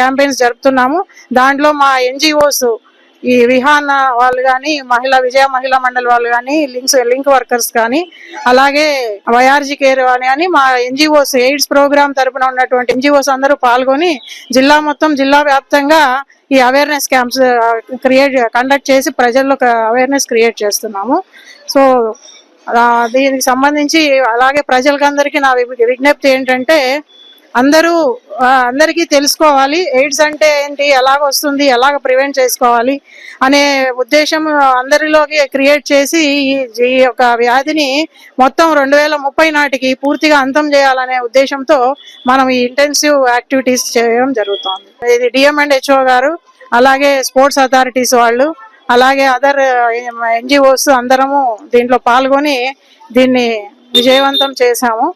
క్యాంపెయిన్స్ జరుపుతున్నాము. దాంట్లో మా ఎన్జిఓస్ ఈ విహాన్ వాళ్ళు కానీ, విజయ మహిళా మండలి వాళ్ళు కానీ, లింక్ వర్కర్స్ కానీ, అలాగే వైఆర్జీ కేర్ అని మా ఎన్జిఓస్ ఎయిడ్స్ ప్రోగ్రామ్ తరపున ఉన్నటువంటి ఎన్జిఓస్ అందరూ పాల్గొని జిల్లా వ్యాప్తంగా ఈ అవేర్నెస్ క్యాంప్స్ కండక్ట్ చేసి ప్రజల్లో అవేర్నెస్ క్రియేట్ చేస్తున్నాము. సో దీనికి సంబంధించి అలాగే ప్రజలకందరికీ నా విజ్ఞప్తి ఏంటంటే అందరికీ తెలుసుకోవాలి ఎయిడ్స్ అంటే ఏంటి, ఎలాగ వస్తుంది, ఎలాగ ప్రివెంట్ చేసుకోవాలి అనే ఉద్దేశం అందరిలోకి క్రియేట్ చేసి ఈ యొక్క వ్యాధిని మొత్తం 2030 నాటికి పూర్తిగా అంతం చేయాలనే ఉద్దేశంతో మనం ఈ ఇంటెన్సివ్ యాక్టివిటీస్ చేయడం జరుగుతుంది. ఇది డిఎంఎండ్హెచ్ఓ గారు, అలాగే స్పోర్ట్స్ అథారిటీస్ వాళ్ళు, అలాగే అదర్ ఎన్జిఓస్ అందరము దీంట్లో పాల్గొని దీన్ని విజయవంతం చేశాము.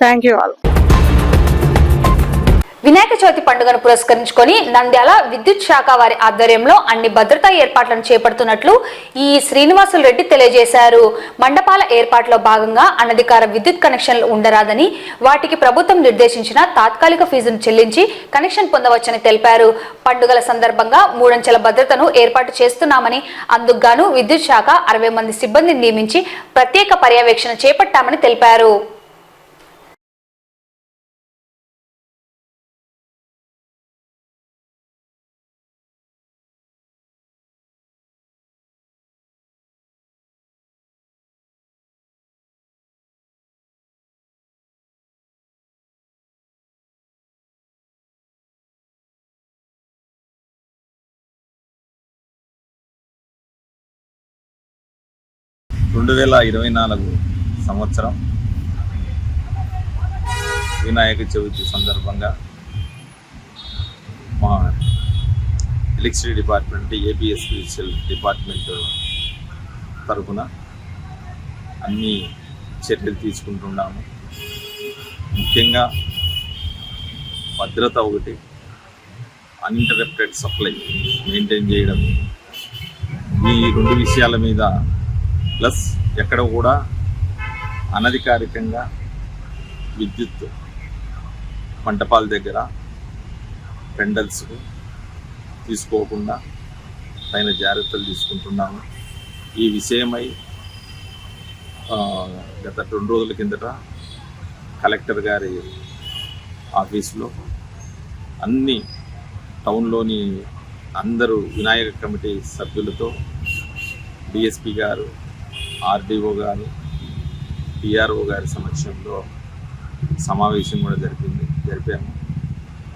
Thank you all. Vinayaka Chavithi పండుగను పురస్కరించుకొని నంద్యాల విద్యుత్ శాఖ వారి ఆధ్వర్యంలో అన్ని భద్రతా ఏర్పాట్లను చేపడుతున్నట్లు ఈ శ్రీనివాసులు రెడ్డి తెలియజేశారు. మండపాల ఏర్పాట్లో భాగంగా అనధికార విద్యుత్ కనెక్షన్లు ఉండరాదని, వాటికి ప్రభుత్వం నిర్దేశించిన తాత్కాలిక ఫీజును చెల్లించి కనెక్షన్ పొందవచ్చని తెలిపారు. పండుగల సందర్భంగా 3 అంచెల భద్రతను ఏర్పాటు చేస్తున్నామని, అందుకుగాను విద్యుత్ శాఖ 60 మంది సిబ్బందిని నియమించి ప్రత్యేక పర్యవేక్షణ చేపట్టామని తెలిపారు. సంవత్సరం వినాయక చవితి సందర్భంగా మా ఎలక్ట్రిసిటీ డిపార్ట్మెంట్, ఏపీఎస్పీసీఎల్ డిపార్ట్మెంట్ తరఫున అన్ని చర్యలు తీసుకుంటున్నాము. ముఖ్యంగా భద్రత ఒకటి, అన్ఇంటరప్టెడ్ సప్లై మెయింటైన్ చేయడం, ఈ 2 విషయాల మీద, ప్లస్ ఎక్కడ కూడా అనధికారికంగా విద్యుత్ మంటపాల దగ్గర పెండల్స్ తీసుకోకుండా పైన జాగ్రత్తలు తీసుకుంటున్నాము. ఈ విషయమై గత 2 రోజుల కిందట కలెక్టర్ గారి ఆఫీసులో అన్ని టౌన్లోని అందరూ వినాయక కమిటీ సభ్యులతో డిఎస్పి గారు, ఆర్డీఓ గారు, టిఆర్ఓ గారి సమక్షంలో సమావేశం కూడా జరిపాము.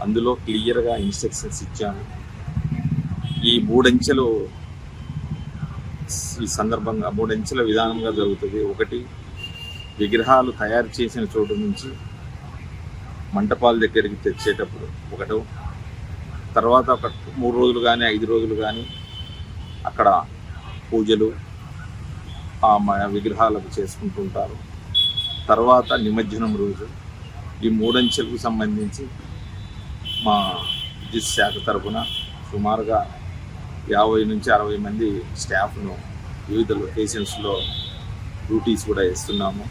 అందులో క్లియర్గా ఇన్స్ట్రక్షన్స్ ఇచ్చాము. ఈ మూడంచెలు ఈ సందర్భంగా మూడంచెల విధానంగా జరుగుతుంది. ఒకటి, విగ్రహాలు తయారు చేసిన చోటు నుంచి మంటపాల దగ్గరికి తెచ్చేటప్పుడు ఒకటో, తర్వాత ఒక 3 రోజులు కానీ 5 రోజులు కానీ అక్కడ పూజలు విగ్రహాలకు చేసుకుంటుంటారు. తర్వాత నిమజ్జనం రోజు. ఈ మూడంచెలకు సంబంధించి మా విద్యుత్ శాఖ తరఫున సుమారుగా 50 నుంచి 60 మంది స్టాఫ్ను వివిధ లొకేషన్స్లో డ్యూటీస్ కూడా ఇస్తున్నాము.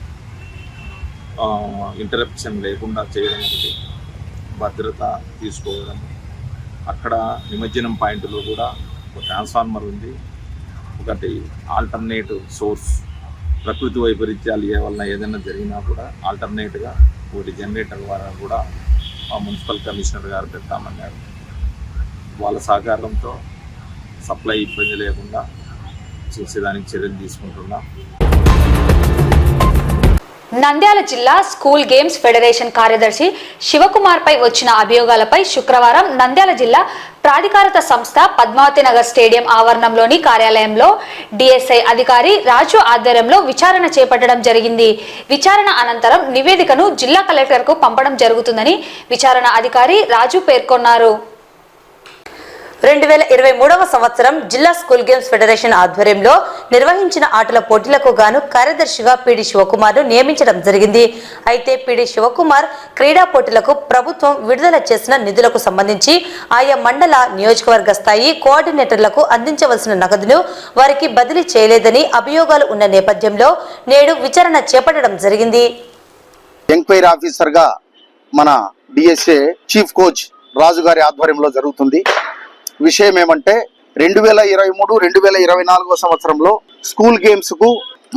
ఇంటరప్షన్ లేకుండా చేయడం ఒకటి, భద్రత తీసుకోవడం. అక్కడ నిమజ్జనం పాయింట్లో కూడా ఒక ట్రాన్స్ఫార్మర్ ఉంది, ఒకటి ఆల్టర్నేటివ్ సోర్స్, ప్రకృతి వైపరీత్యాలు వలన ఏదైనా జరిగినా కూడా ఆల్టర్నేట్గా ఒకటి జనరేటర్ ద్వారా కూడా మా మున్సిపల్ కమిషనర్ గారు పెడతామన్నారు. వాళ్ళ సహకారంతో సప్లై ఇబ్బంది లేకుండా చేసేదానికి చర్యలు తీసుకుంటున్నాం. నంద్యాల జిల్లా స్కూల్ గేమ్స్ ఫెడరేషన్ కార్యదర్శి శివకుమార్ పై వచ్చిన అభియోగాలపై శుక్రవారం నంద్యాల జిల్లా ప్రాధికారత సంస్థ పద్మావతి నగర్ స్టేడియం ఆవరణంలోని కార్యాలయంలో డిఎస్ఐ అధికారి రాజు ఆధ్వర్యంలో విచారణ చేపట్టడం జరిగింది. విచారణ అనంతరం నివేదికను జిల్లా కలెక్టర్కు పంపడం జరుగుతుందని విచారణ అధికారి రాజు పేర్కొన్నారు. 2023వ సంవత్సరం జిల్లా స్కూల్ గేమ్స్ ఫెడరేషన్ ఆధ్వర్యంలో నిర్వహించిన ఆటల పోటీలకు గాను కార్యదర్శిగా పిడి శివకుమార్ను నియమించడం జరిగింది. అయితే పిడి శివకుమార్ క్రీడా పోటీలకు ప్రభుత్వం విడుదల చేసిన నిధులకు సంబంధించి ఆయా మండల నియోజకవర్గ స్థాయి కోఆర్డినేటర్లకు అందించవలసిన నగదును వారికి బదిలీ చేయలేదని అభియోగాలు ఉన్న నేపథ్యంలో నేడు విచారణ చేపట్టడం జరిగింది. ఎంక్వైరీ ఆఫీసర్గా మన డిఎస్ఏ చీఫ్ కోచ్ రాజు గారి ఆధ్వర్యంలో జరుగుతుంది. విషయం ఏమంటే 2023-2024 సంవత్సరంలో స్కూల్ గేమ్స్ కు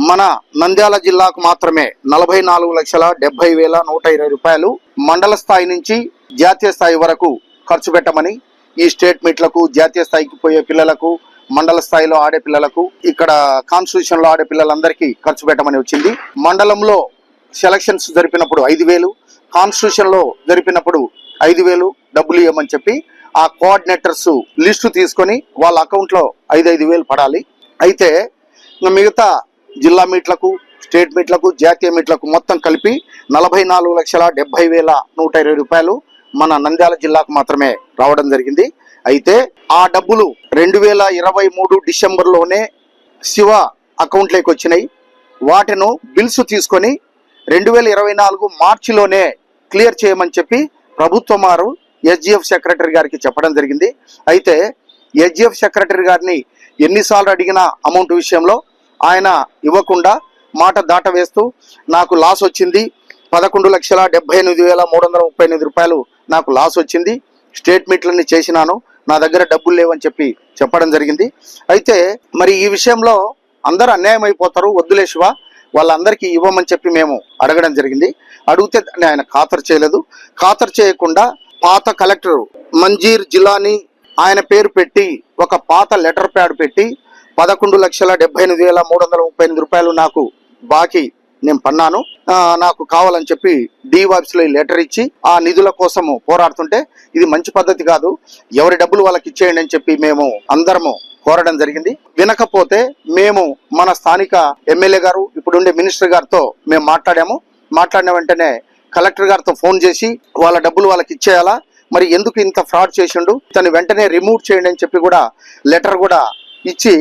మన నంద్యాల జిల్లాకు మాత్రమే 44,70,120 రూపాయలు మండల స్థాయి నుంచి జాతీయ స్థాయి వరకు ఖర్చు పెట్టమని, ఈ స్టేట్ మీట్లకు జాతీయ స్థాయికి పోయే పిల్లలకు, మండల స్థాయిలో ఆడే పిల్లలకు, ఇక్కడ కాన్స్టిట్యూషన్ లో ఆడే పిల్లలందరికీ ఖర్చు పెట్టమని వచ్చింది. మండలంలో సెలక్షన్స్ జరిపినప్పుడు 5,000, కాన్స్టిట్యూషన్ లో జరిపినప్పుడు 5,000 డబ్బులు ఇవ్వమని చెప్పి ఆ కోఆర్డినేటర్స్ లిస్టు తీసుకొని వాళ్ళ అకౌంట్లో 5,000 పడాలి. అయితే మిగతా జిల్లా మీట్లకు, స్టేట్ మీట్లకు, జాతీయ మీట్లకు మొత్తం కలిపి 44,70,120 రూపాయలు మన నంద్యాల జిల్లాకు మాత్రమే రావడం జరిగింది. అయితే ఆ డబ్బులు 2023 డిసెంబర్లోనే శివ అకౌంట్లోకి వచ్చినాయి. వాటిను బిల్స్ తీసుకొని 2024 మార్చిలోనే క్లియర్ చేయమని చెప్పి ప్రభుత్వం వారు ఎస్జిఎఫ్ సెక్రటరీ గారికి చెప్పడం జరిగింది. అయితే ఎస్జిఎఫ్ సెక్రటరీ గారిని ఎన్నిసార్లు అడిగిన అమౌంట్ విషయంలో ఆయన ఇవ్వకుండా మాట దాట వేస్తూ నాకు లాస్ వచ్చింది, 11,78,338 రూపాయలు నాకు లాస్ వచ్చింది, స్టేట్ మీట్లన్నీ చేసినాను, నా దగ్గర డబ్బులు లేవని చెప్పి చెప్పడం జరిగింది. అయితే మరి ఈ విషయంలో అందరూ అన్యాయం అయిపోతారు, వద్దులే శివ, వాళ్ళందరికీ ఇవ్వమని చెప్పి మేము అడగడం జరిగింది. అడిగితే ఆయన ఖాతరు చేయలేదు. ఖాతరు చేయకుండా పాత కలెక్టర్ మంజీర్ జిలానీ ఆయన పేరు పెట్టి ఒక పాత లెటర్ ప్యాడ్ పెట్టి 11,78,338 రూపాయలు నాకు బాకీ నేను పన్నాను, నాకు కావాలని చెప్పి డివాప్స్లో లెటర్ ఇచ్చి ఆ నిధుల కోసము పోరాడుతుంటే ఇది మంచి పద్ధతి కాదు, ఎవరి డబ్బులు వాళ్ళకి ఇచ్చేయండి అని చెప్పి మేము అందరము కోరడం జరిగింది. వినకపోతే మేము మన స్థానిక ఎమ్మెల్యే గారు, ఇప్పుడుండే మినిస్టర్ గారితో మేము మాట్లాడిన వెంటనే కలెక్టర్ గారితో ఫోన్ చేసి వాళ్ళ డబ్బులు వాళ్ళకి ఇచ్చేయాలా, మరి ఎందుకు ఇంత ఫ్రాడ్ చేసిండు, తను వెంటనే రిమూవ్ చేయండి అని చెప్పి కూడా లెటర్ కూడా ఇచ్చి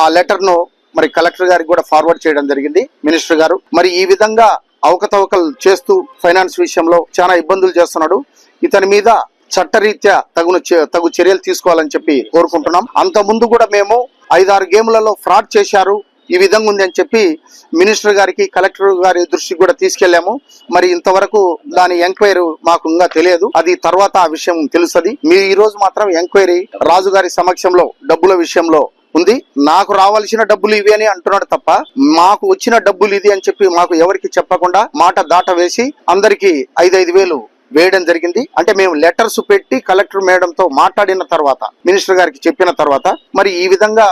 ఆ లెటర్ను మరి కలెక్టర్ గారికి కూడా ఫార్వర్డ్ చేయడం జరిగింది మినిస్టర్ గారు. మరి ఈ విధంగా అవకతవకలు చేస్తూ ఫైనాన్స్ విషయంలో చాలా ఇబ్బందులు చేస్తున్నాడు. ఇతని మీద చట్టరీత్యా తగు చర్యలు తీసుకోవాలని చెప్పి కోరుకుంటున్నాం. అంత ముందు కూడా మేము 5-6 గేమ్లలో ఫ్రాడ్ చేశారు, ఈ విధంగా ఉంది అని చెప్పి మినిస్టర్ గారికి, కలెక్టర్ గారి దృష్టికి కూడా తీసుకెళ్లాము. మరి ఇంతవరకు దాని ఎంక్వైరీ మాకు ఇంకా తెలియదు, అది తర్వాత ఆ విషయం తెలుస్తుంది. మీరు ఈ రోజు మాత్రం ఎంక్వైరీ రాజు గారి సమక్షంలో డబ్బుల విషయంలో ఉంది. నాకు రావాల్సిన డబ్బులు ఇవి అని అంటున్నాడు తప్ప మాకు వచ్చిన డబ్బులు ఇది అని చెప్పి మాకు ఎవరికి చెప్పకుండా మాట దాట వేసి అందరికి 5,000 వేయడం జరిగింది. అంటే మేము లెటర్స్ పెట్టి కలెక్టర్ మేడంతో మాట్లాడిన తర్వాత, మినిస్టర్ గారికి చెప్పిన తర్వాత మరి ఈ విధంగా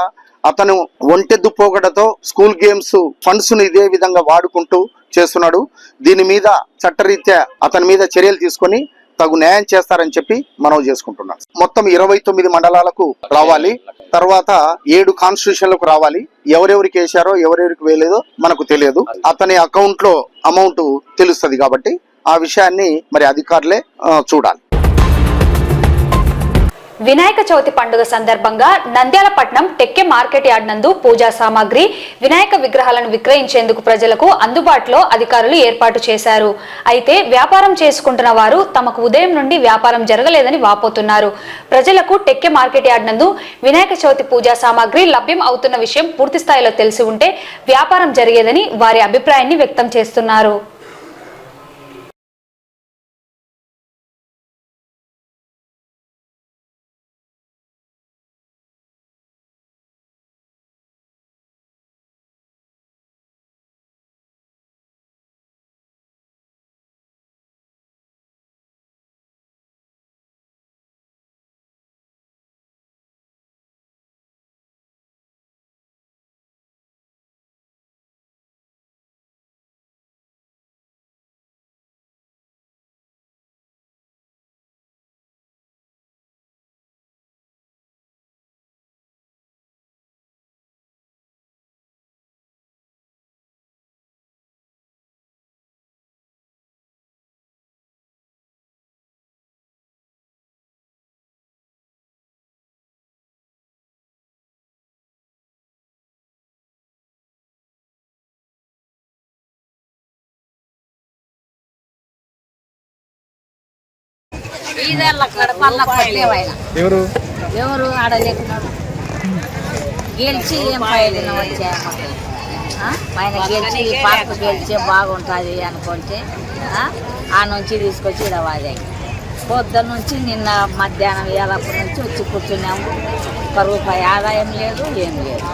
అతను ఒంటెద్దు పోగడతో స్కూల్ గేమ్స్ ఫండ్స్ ను ఇదే విధంగా వాడుకుంటూ చేస్తున్నాడు. దీని మీద చట్టరీత్యా అతని మీద చర్యలు తీసుకొని తగు న్యాయం చేస్తారని చెప్పి మనవి చేసుకుంటున్నాం. మొత్తం 29 మండలాలకు రావాలి, తర్వాత 7 కాన్స్టిట్యూషన్లకు రావాలి. ఎవరెవరికి వేశారో ఎవరెవరికి వేయలేదో మనకు తెలియదు. అతని అకౌంట్ లో అమౌంట్ తెలుస్తుంది కాబట్టి ఆ విషయాన్ని మరి అధికారులే చూడాలి. వినాయక చవితి పండుగ సందర్భంగా నంద్యాల పట్నం టెక్కె మార్కెట్ యార్డ్ నందు పూజా సామాగ్రి, వినాయక విగ్రహాలను విక్రయించేందుకు ప్రజలకు అందుబాటులో అధికారులు ఏర్పాటు చేశారు. అయితే వ్యాపారం చేసుకుంటున్న వారు తమకు ఉదయం నుండి వ్యాపారం జరగలేదని వాపోతున్నారు. ప్రజలకు టెక్కె మార్కెట్ యార్డ్ నందు వినాయక చవితి పూజా సామాగ్రి లభ్యం అవుతున్న విషయం పూర్తి స్థాయిలో తెలిసి ఉంటే వ్యాపారం జరిగేదని వారి అభిప్రాయాన్ని వ్యక్తం చేస్తున్నారు. ఎవరు ఎవరు ఆడలేకున్నాడు గెలిచి ఏం ప్రయోజనం వచ్చా ఆయన గెలిచి పార్కు గెలిచే బాగుంటుంది అనుకుంటే ఆ నుంచి తీసుకొచ్చి ఇక్కడ వాదే పొద్దున్న నుంచి నిన్న మధ్యాహ్నం ఏలప్పటి నుంచి వచ్చి కూర్చున్నాము. 1 రూపాయి ఆదాయం లేదు, ఏం లేదు.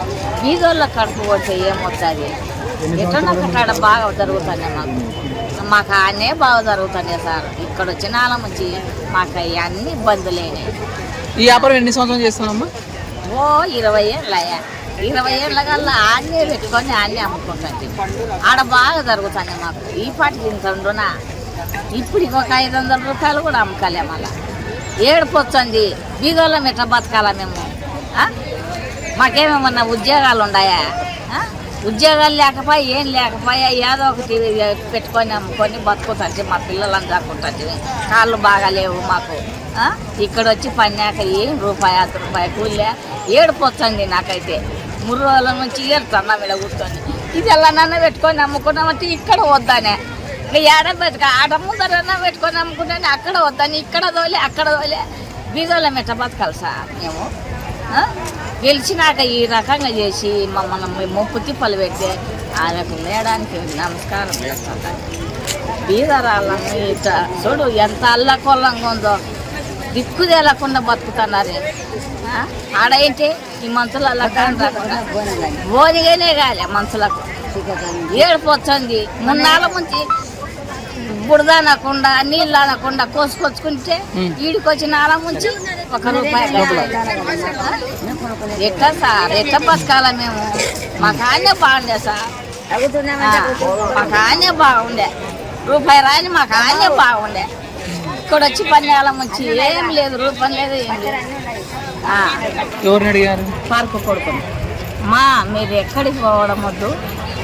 బీదోళ్ళ కడుపు కొడితే ఏమవుతుంది? ఎక్కడ బాగా జరుగుతుంది మాకు అన్నీ బాగా జరుగుతున్నాయి సార్. ఇక్కడ వచ్చిన వాళ్ళ నుంచి మాకు అన్ని ఇబ్బందులేనాయి. ఈ వ్యాపారం ఎన్ని సంవత్సరాలు చేస్తున్నామా? 20 ఏళ్ళయ్యా. 20 ఏళ్ళ కల్లా అన్నీ పెట్టుకొని అన్నీ అమ్ముకుంటుంది. ఆడ బాగా జరుగుతుంది మాకు. ఈ పాటికి తింటుండునా ఇప్పటికి ఒక 500 రూపాయలు కూడా అమ్ముకోలే. మళ్ళా ఏడుపోతుంది. బీదోళ్ళం ఎట్లా బతకాలా మేము? మాకేమేమన్నా ఉద్యోగాలు ఉన్నాయా? ఉద్యోగాలు లేకపోయా, ఏం లేకపోయా, ఏదో ఒకటి పెట్టుకొని అమ్ముకొని బతుకుతుంది. మా పిల్లలను దాక్కుంటుంది. కాళ్ళు బాగాలేవు మాకు. ఇక్కడ వచ్చి పన్నాక ఏం రూపాయి 10 రూపాయలు కూలే ఏడుపోతుంది నాకైతే. 3 రోజుల నుంచి ఏడుతున్నా మీద కూర్చొని. ఇది ఎలా నన్ను పెట్టుకొని అమ్ముకున్నామంటే ఇక్కడ వద్దానే. ఇంకా ఏడ బతుక ఆడ ముందరన్నా పెట్టుకొని అమ్ముకుంటానే అక్కడ వద్దని ఇక్కడ తోలే అక్కడ తోలే. బీదోళ్ళ మెట్ట బతకాలి సార్ మేము. గెలిచినాక ఈ రకంగా చేసి మమ్మల్ని ముప్పు తిప్పలు పెడితే ఆయనకు మేడానికి నమస్కారం చేస్తాను. బీదరాళ్ళను ఇట్లా చూడు ఎంత అల్లకొల్లంగా ఉందో. దిక్కు తేలకుండా బతుకుతున్నారు. ఆడ ఏంటి ఈ మనుషులు అలా భోజగానే కాలే మనుషులకు ఏడిపోతుంది. 3 నాళ్ళ నుంచి బుడద అనకుండా నీళ్ళు అనకుండా కోసుకొచ్చుకుంటే ఈడికొచ్చిన వాళ్ళ నుంచి 1 రూపాయి. ఎట్లా సార్? ఎట్లా బతకాల మేము? మాకు ఆనే బాగుండే సార్. మాకు ఆనే బాగుండే. రూపాయి రాని మాకు ఆనే బాగుండే. ఇక్కడ వచ్చి పన్నెల నుంచి ఏం లేదు, రూపాయి లేదు, ఏం లేదు. ఎవరిని అడిగారు? పార్కు కొడుకుని మీరు ఎక్కడికి పోవడం వద్దు,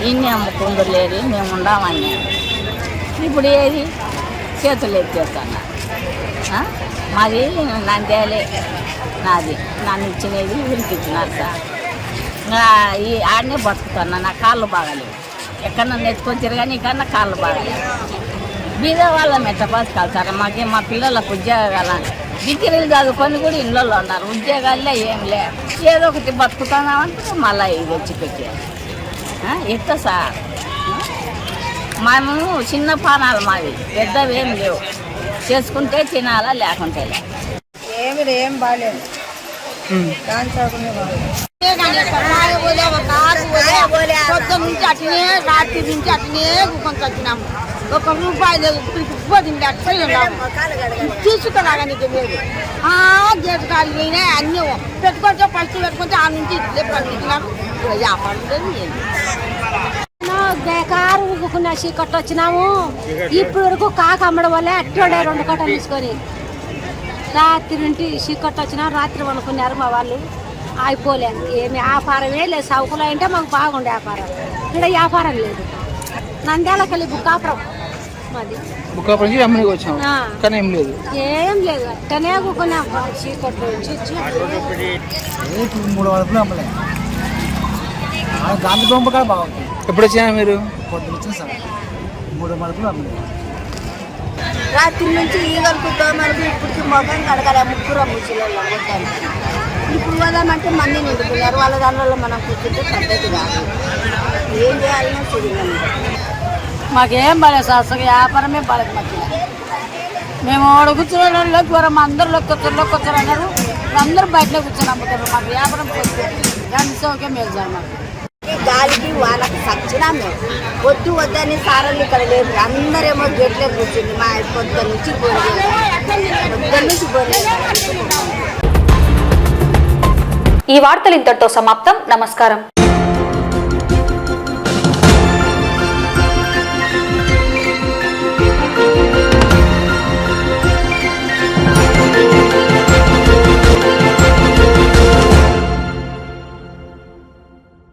ఇన్ని అమ్ముకుందరు లేదు, మేము ఉండమని. ఇప్పుడు ఏది చేతులు ఎత్తేస్తాను. మాది నంద్యాలే, నాది నన్ను ఇచ్చినది ఊరికి ఇచ్చినారు సార్. ఈ ఆడనే బతుకుతున్నా. నా కాళ్ళు బాగాలేవు. ఎక్కడన్నా నెత్తుకొని తిరగాని కన్నా కాళ్ళు బాగాలేవు. బీద వాళ్ళం ఎట్లా బతకాలి సార్? మా పిల్లలకు ఉద్యోగాలు డిగ్రీలు చదువుకొని కూడా ఇళ్ళల్లో ఉన్నారు. ఉద్యోగాలే ఏం లే, ఏదో ఒకటి బతుకుతున్నామంటే మళ్ళీ ఇది వచ్చి పెట్టారు. ఎట్లా సార్? మేము చిన్న పానాలు మావి, పెద్దవి ఏం లేవు. చేసుకుంటే తినాలా, లేకుంటే ఏం బాగాలేదు. పొద్దు నుంచి అట్నే, రాత్రి నుంచి అట్నే కూకొని వచ్చినాము. 1 రూపాయి లేదు. తీసుకురాగానికి లేదు. గేటు కాలు పోయినా అన్నీ పెట్టుకుంటే ఫస్ట్ పెట్టుకుంటే ఆ నుంచి పంపించినాము. వ్యాపారం లేదు. బేకారు ఊగుకున్న చీకట్టు వచ్చినాము. ఇప్పుడు వరకు కాక అమ్మడం వల్లే అట్టోడే 2 కట్టలు తీసుకొని రాత్రి నుండి చీకట్టు వచ్చినా రాత్రి అనుకున్నారు మా వాళ్ళు. అయిపోలేదు, ఏమి వ్యాపారమే లేదు. సౌకులు అంటే మాకు బాగుండే వ్యాపారం, ఇక్కడ వ్యాపారం లేదు. నంద్యాలకెళ్ళి బుక్కాపురం మాది. బుక్కాపురం నుంచి అమ్మనికి వచ్చాము కానీ ఏం లేదు, ఏం లేదు. అట్టనే కూకున్నాం చీకట్లు. 3 వరకు అమ్మలే. గాంధీ బొమ్మ కూడా బాగుంది. ఎప్పుడు వచ్చినా మీరు? పొద్దున వచ్చిన సార్ 3 వరకు అమ్మలే. రాత్రి నుంచి ఈగలకు దోమలకు ఇప్పటికి మొఖం కడగలే. ముగ్గురు ముసలి వద్దాను. ఇప్పుడు పోదామంటే మంది నిండుకున్నారు. వాళ్ళ దానివల్ల మనం కూర్చుంటే పద్ధతి కాదు. ఏం చేయాలన్నా చూడాలి. మాకేం బాలేదు సార్, అసలు వ్యాపారమే బాలేదు మాకు. మేము కూర్చున్న దూరం అందరూ లొక్కొచ్చారు అన్నారు. అందరూ బయటలో కూర్చొని అమ్ముతారు. మాకు వ్యాపారం దాని సౌక్యం లేదు సార్. మాకు గాలికి వాళ్ళకి సచ్చినా మేము వద్దు వద్దని సారలు ఇక్కడ లేదు. అందరేమో గేట్లే కూర్చుంది. మా పొద్దు నుంచి ఈ వార్తలు ఇంతటితో సమాప్తం. నమస్కారం.